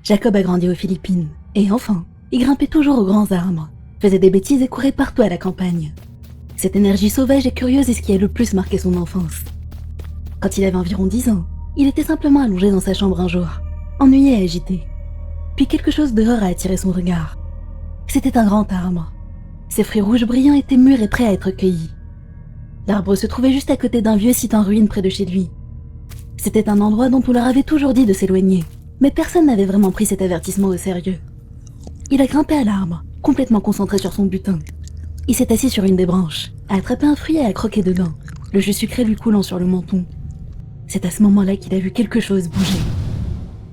Jacob a grandi aux Philippines, et enfin, il grimpait toujours aux grands arbres, faisait des bêtises et courait partout à la campagne. Cette énergie sauvage et curieuse est ce qui a le plus marqué son enfance. Quand il avait environ 10 ans, il était simplement allongé dans sa chambre un jour, ennuyé et agité. Puis quelque chose dehors a attiré son regard. C'était un grand arbre. Ses fruits rouges brillants étaient mûrs et prêts à être cueillis. L'arbre se trouvait juste à côté d'un vieux site en ruine près de chez lui. C'était un endroit dont on leur avait toujours dit de s'éloigner, mais personne n'avait vraiment pris cet avertissement au sérieux. Il a grimpé à l'arbre, complètement concentré sur son butin. Il s'est assis sur une des branches, a attrapé un fruit et a croqué dedans, le jus sucré lui coulant sur le menton. C'est à ce moment-là qu'il a vu quelque chose bouger.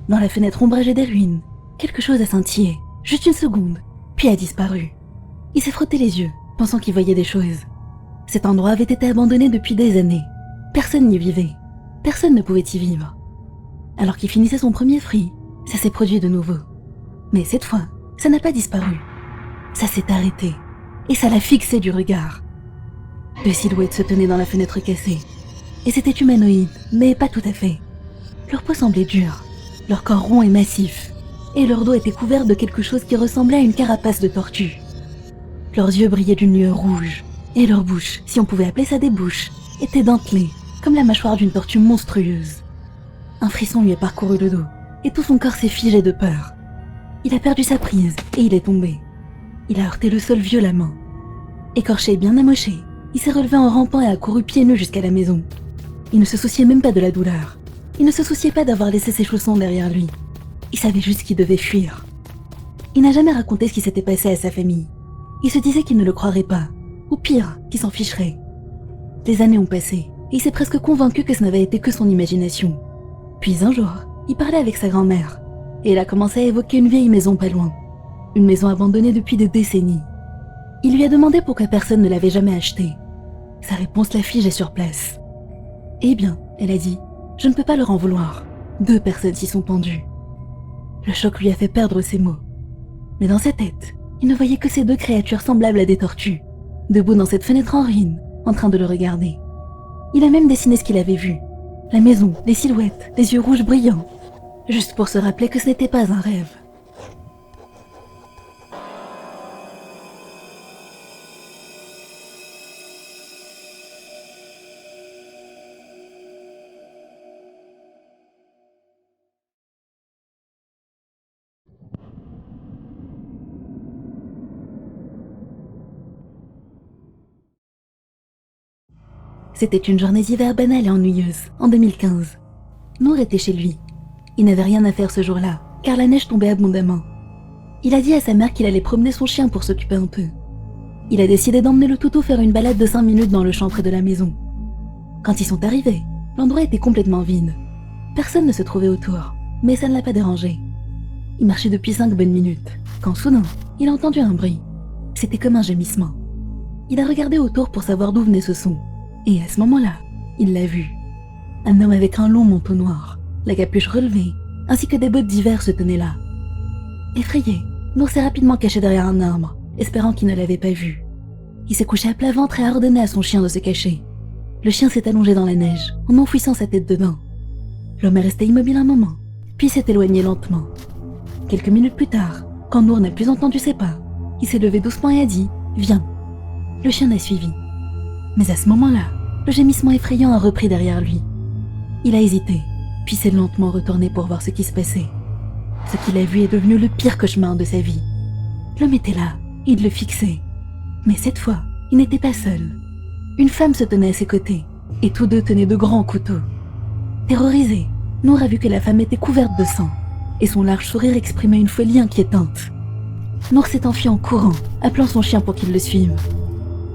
Dans la fenêtre ombragée des ruines, quelque chose a scintillé, juste une seconde, puis a disparu. Il s'est frotté les yeux, pensant qu'il voyait des choses. Cet endroit avait été abandonné depuis des années. Personne n'y vivait. Personne ne pouvait y vivre. Alors qu'il finissait son premier fruit, ça s'est produit de nouveau. Mais cette fois, ça n'a pas disparu. Ça s'est arrêté. Et ça l'a fixé du regard. Deux silhouettes se tenaient dans la fenêtre cassée. Et c'était humanoïde, mais pas tout à fait. Leur peau semblait dure, leur corps rond et massif, et leur dos était couvert de quelque chose qui ressemblait à une carapace de tortue. Leurs yeux brillaient d'une lueur rouge, et leur bouche, si on pouvait appeler ça des bouches, était dentelée, comme la mâchoire d'une tortue monstrueuse. Un frisson lui a parcouru le dos, et tout son corps s'est figé de peur. Il a perdu sa prise, et il est tombé. Il a heurté le sol violemment. Écorché et bien amoché, il s'est relevé en rampant et a couru pieds nus jusqu'à la maison. Il ne se souciait même pas de la douleur. Il ne se souciait pas d'avoir laissé ses chaussons derrière lui. Il savait juste qu'il devait fuir. Il n'a jamais raconté ce qui s'était passé à sa famille. Il se disait qu'il ne le croirait pas, ou pire, qu'il s'en ficherait. Les années ont passé, et il s'est presque convaincu que ce n'avait été que son imagination. Puis un jour, il parlait avec sa grand-mère, et elle a commencé à évoquer une vieille maison pas loin. Une maison abandonnée depuis des décennies. Il lui a demandé pourquoi personne ne l'avait jamais achetée. Sa réponse l'a figée sur place. Eh bien, elle a dit, je ne peux pas leur en vouloir. 2 personnes s'y sont pendues. Le choc lui a fait perdre ses mots. Mais dans sa tête, il ne voyait que ces 2 créatures semblables à des tortues, debout dans cette fenêtre en ruine, en train de le regarder. Il a même dessiné ce qu'il avait vu. La maison, les silhouettes, les yeux rouges brillants. Juste pour se rappeler que ce n'était pas un rêve. C'était une journée d'hiver banale et ennuyeuse, en 2015. Nour était chez lui. Il n'avait rien à faire ce jour-là, car la neige tombait abondamment. Il a dit à sa mère qu'il allait promener son chien pour s'occuper un peu. Il a décidé d'emmener le toutou faire une balade de 5 minutes dans le champ près de la maison. Quand ils sont arrivés, l'endroit était complètement vide. Personne ne se trouvait autour, mais ça ne l'a pas dérangé. Il marchait depuis 5 bonnes minutes, quand soudain, il a entendu un bruit. C'était comme un gémissement. Il a regardé autour pour savoir d'où venait ce son. Et à ce moment-là, il l'a vu. Un homme avec un long manteau noir, la capuche relevée, ainsi que des bottes d'hiver se tenaient là. Effrayé, Nour s'est rapidement caché derrière un arbre, espérant qu'il ne l'avait pas vu. Il s'est couché à plat ventre et a ordonné à son chien de se cacher. Le chien s'est allongé dans la neige, en enfouissant sa tête dedans. L'homme est resté immobile un moment, puis s'est éloigné lentement. Quelques minutes plus tard, quand Nour n'a plus entendu ses pas, il s'est levé doucement et a dit « Viens ». Le chien l'a suivi. Mais à ce moment-là, le gémissement effrayant a repris derrière lui. Il a hésité, puis s'est lentement retourné pour voir ce qui se passait. Ce qu'il a vu est devenu le pire cauchemar de sa vie. L'homme était là, il le fixait. Mais cette fois, il n'était pas seul. Une femme se tenait à ses côtés, et tous 2 tenaient de grands couteaux. Terrorisé, Nour a vu que la femme était couverte de sang, et son large sourire exprimait une folie inquiétante. Nour s'est enfui en courant, appelant son chien pour qu'il le suive.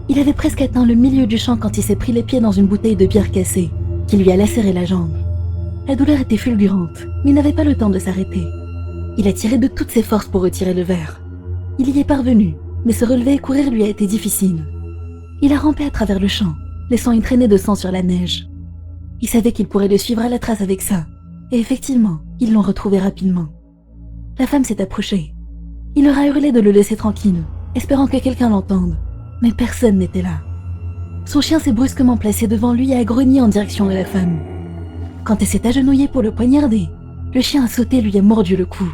Il avait presque atteint le milieu du champ quand il s'est pris les pieds dans une bouteille de bière cassée, qui lui a lacéré la jambe. La douleur était fulgurante, mais il n'avait pas le temps de s'arrêter. Il a tiré de toutes ses forces pour retirer le verre. Il y est parvenu, mais se relever et courir lui a été difficile. Il a rampé à travers le champ, laissant une traînée de sang sur la neige. Il savait qu'il pourrait le suivre à la trace avec ça, et effectivement, ils l'ont retrouvé rapidement. La femme s'est approchée. Il leur a hurlé de le laisser tranquille, espérant que quelqu'un l'entende. Mais personne n'était là. Son chien s'est brusquement placé devant lui et a grogné en direction de la femme. Quand elle s'est agenouillée pour le poignarder, le chien a sauté et lui a mordu le cou.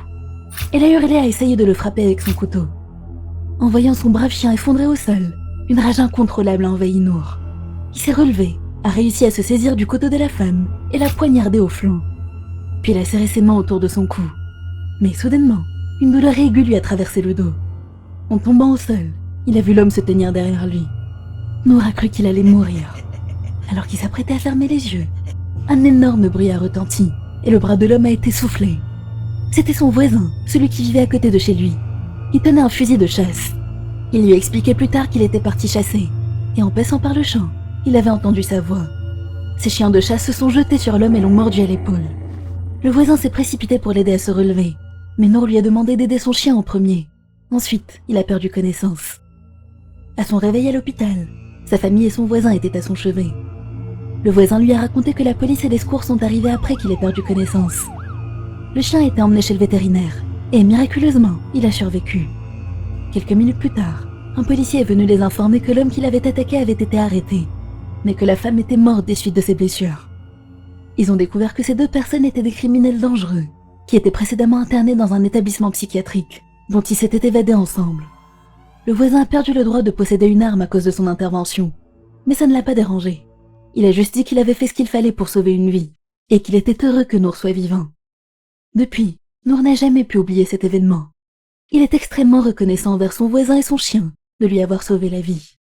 Elle a hurlé à essayer de le frapper avec son couteau. En voyant son brave chien effondré au sol, une rage incontrôlable a envahi Nour. Il s'est relevé, a réussi à se saisir du couteau de la femme et l'a poignardé au flanc. Puis il a serré ses mains autour de son cou. Mais soudainement, une douleur aiguë lui a traversé le dos. En tombant au sol, il a vu l'homme se tenir derrière lui. Nour a cru qu'il allait mourir. Alors qu'il s'apprêtait à fermer les yeux, un énorme bruit a retenti et le bras de l'homme a été soufflé. C'était son voisin, celui qui vivait à côté de chez lui. Il tenait un fusil de chasse. Il lui a expliqué plus tard qu'il était parti chasser, et en passant par le champ, il avait entendu sa voix. Ses chiens de chasse se sont jetés sur l'homme et l'ont mordu à l'épaule. Le voisin s'est précipité pour l'aider à se relever, mais Nour lui a demandé d'aider son chien en premier. Ensuite, il a perdu connaissance. À son réveil à l'hôpital, sa famille et son voisin étaient à son chevet. Le voisin lui a raconté que la police et les secours sont arrivés après qu'il ait perdu connaissance. Le chien a été emmené chez le vétérinaire, et miraculeusement, il a survécu. Quelques minutes plus tard, un policier est venu les informer que l'homme qui l'avait attaqué avait été arrêté, mais que la femme était morte des suites de ses blessures. Ils ont découvert que ces deux personnes étaient des criminels dangereux, qui étaient précédemment internés dans un établissement psychiatrique, dont ils s'étaient évadés ensemble. Le voisin a perdu le droit de posséder une arme à cause de son intervention, mais ça ne l'a pas dérangé. Il a juste dit qu'il avait fait ce qu'il fallait pour sauver une vie, et qu'il était heureux que Nour soit vivant. Depuis, Nour n'a jamais pu oublier cet événement. Il est extrêmement reconnaissant envers son voisin et son chien de lui avoir sauvé la vie.